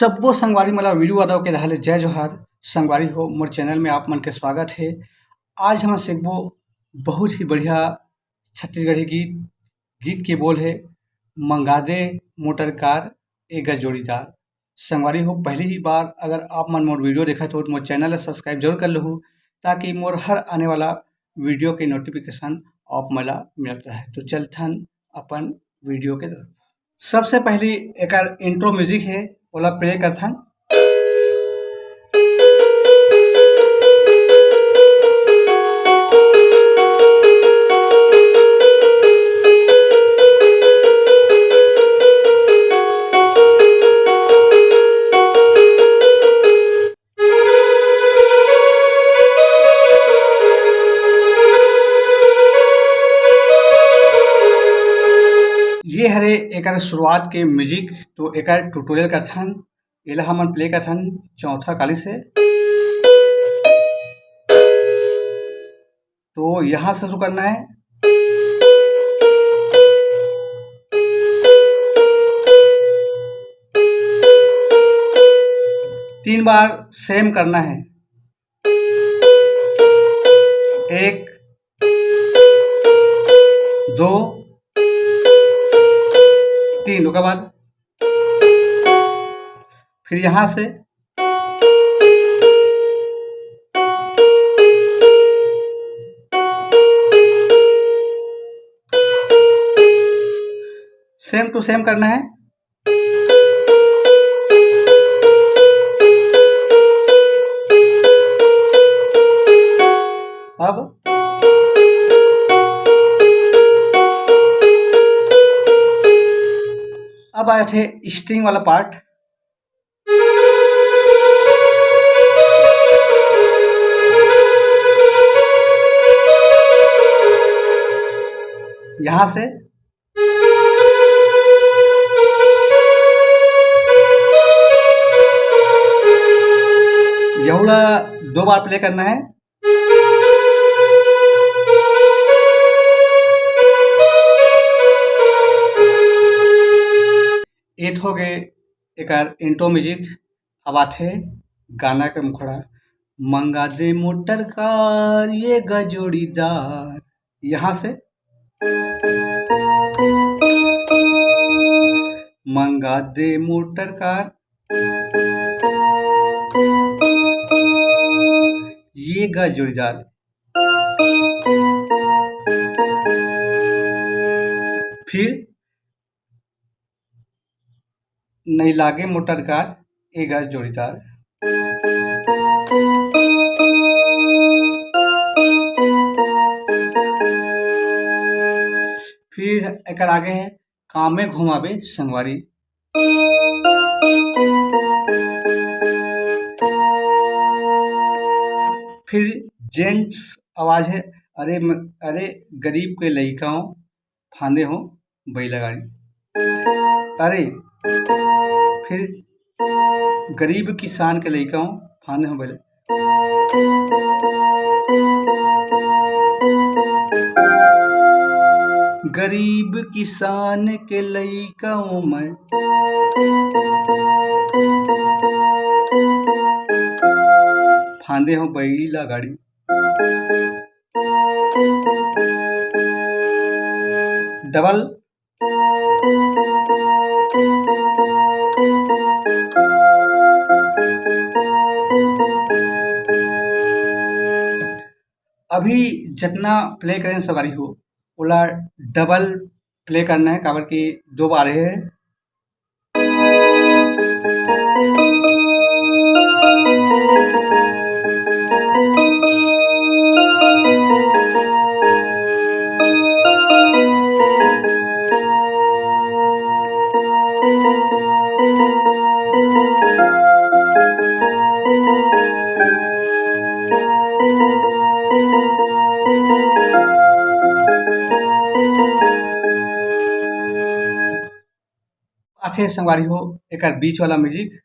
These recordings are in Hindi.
सब्बो संगवारी मला वीडियो आदाव के रहल जय जोहार संगवारी हो मोर चैनल में आप मन के स्वागत है। आज हम सीखबो बहुत ही बढ़िया छत्तीसगढ़ी गीत गीत के बोल है मंगा दे मोटर कार एगा जोड़ीदार। संगवारी हो पहली ही बार अगर आप मन मोर वीडियो देखत हो तो मोर चैनल ला सब्सक्राइब जरूर कर लहू ताकि मोर हर आने वाला वीडियो के नोटिफिकेशन आप मला मिलत रहे। तो चलथन अपन वीडियो के तरफ। सबसे पहली एकर इंट्रो म्यूजिक है ओला प्ले करथन। ये हरे एकर शुरुआत के म्यूजिक तो एकर ट्यूटोरियल करथन एला हमन प्ले करथन चौथा काली से। तो यहाँ से शुरू करना है। तीन बार सेम करना है। एक, दो, तीन। उसके बाद फिर यहाँ से सेम टू सेम करना है। अब आए थे स्ट्रिंग वाला पार्ट। यहाँ से यहुला दो बार प्ले करना है। ये हो गए एकर इंट्रो म्यूजिक। अब आथे गाना के मुखड़ा। मंगा दे मोटर कार ये गजोड़ीदार। यहाँ से मंगा दे मोटर कार ये गजोड़ीदार। फिर नहीं लागे मोटर कार एगा जोड़ीदार। फिर एकर आगे है कामे घुमावे संगवारी। फिर जेंट्स आवाज है अरे अरे गरीब के लइकाओं फांदे हो बैला गाड़ी। अरे फिर गरीब किसान के लइकाओं फांदे हो बैला। गरीब किसान के लइकाओं में फांदे हो बैला गाड़ी। डबल अभी जितना प्ले करें सवारी हो ओला डबल प्ले करना है काबर की दो बार है। आथे संगवारी हो एकर बीच वाला म्यूजिक।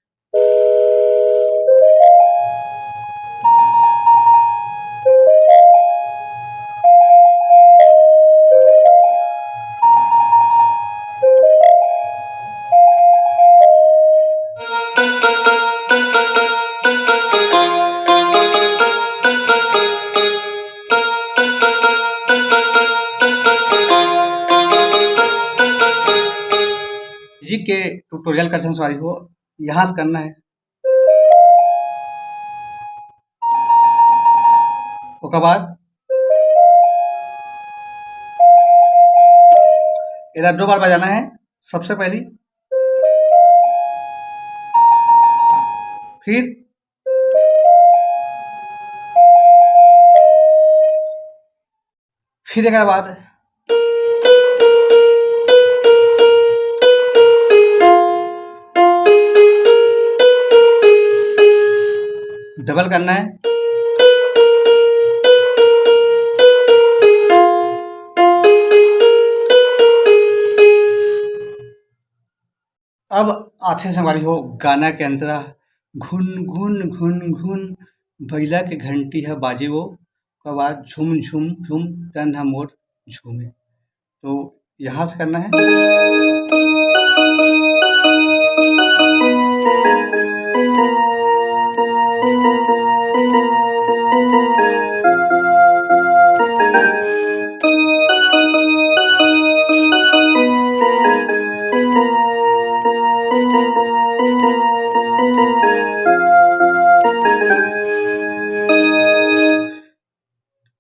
के ट्यूटोरियल का संगवारी हो यहाँ से करना है। उसके बाद इधर 2 बार बजाना है। सबसे पहली, फिर एक बाद डबल करना है। अब आथे संगवारी हो गाना के अंतरा घुन घुन घुन घुन भैला के घंटी है बाजे वो, उसके बाद झुम झुम झुम तन्हा मोर झूमे। तो यहाँ से करना है।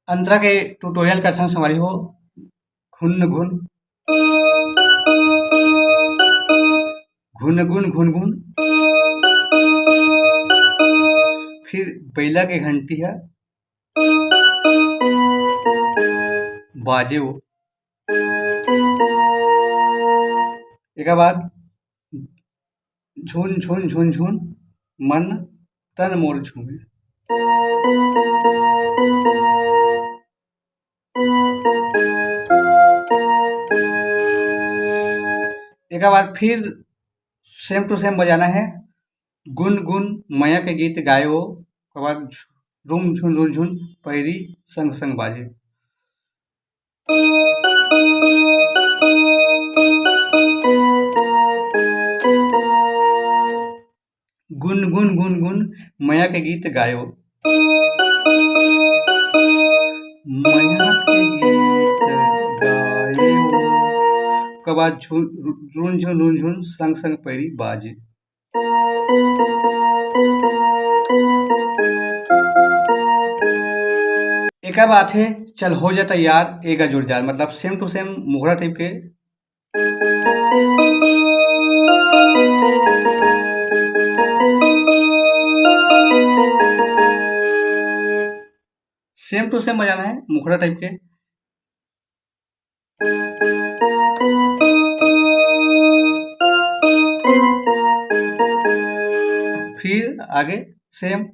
अंतरा के ट्यूटोरियल का संग संगवारी हो घुन घुन घुन गुन घुन घुन, फिर बैला के घंटी है बाजे वो, एक बाद झुन झुन झुन झुन मन तन मोर झूमे। एक बार फिर सेम टू सेम बजाना है। गुन गुन मया के गीत गायो, उसके बाद रुम झुन रुन झुन पैरी संग संग बाजे। गुन गुन गुन गुन मया के गीत गायो, मया के गीत गायो, उसके बाद रुन झुन रुन झुन संग संग पैरी बाजे। एक बात है, चल हो जाता यार एगा जुड़ जार, मतलब सेम टू सेम मुखड़ा टाइप के। सेम टू सेम बजाना है मुखड़ा टाइप के। फिर आगे सेम,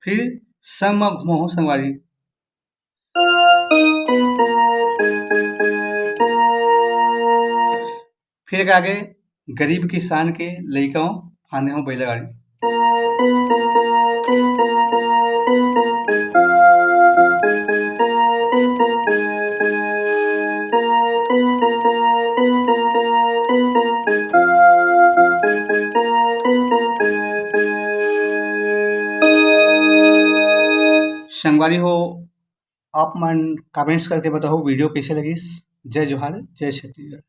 फिर संग में घुमाओ संगवारी। फिर आगे गरीब किसान के लइका फाने हो बैलगाड़ी। संगवारी हो आप मन कमेंट्स करके बताओ वीडियो कैसे लगी। जय जोहार, जय छत्तीसगढ़।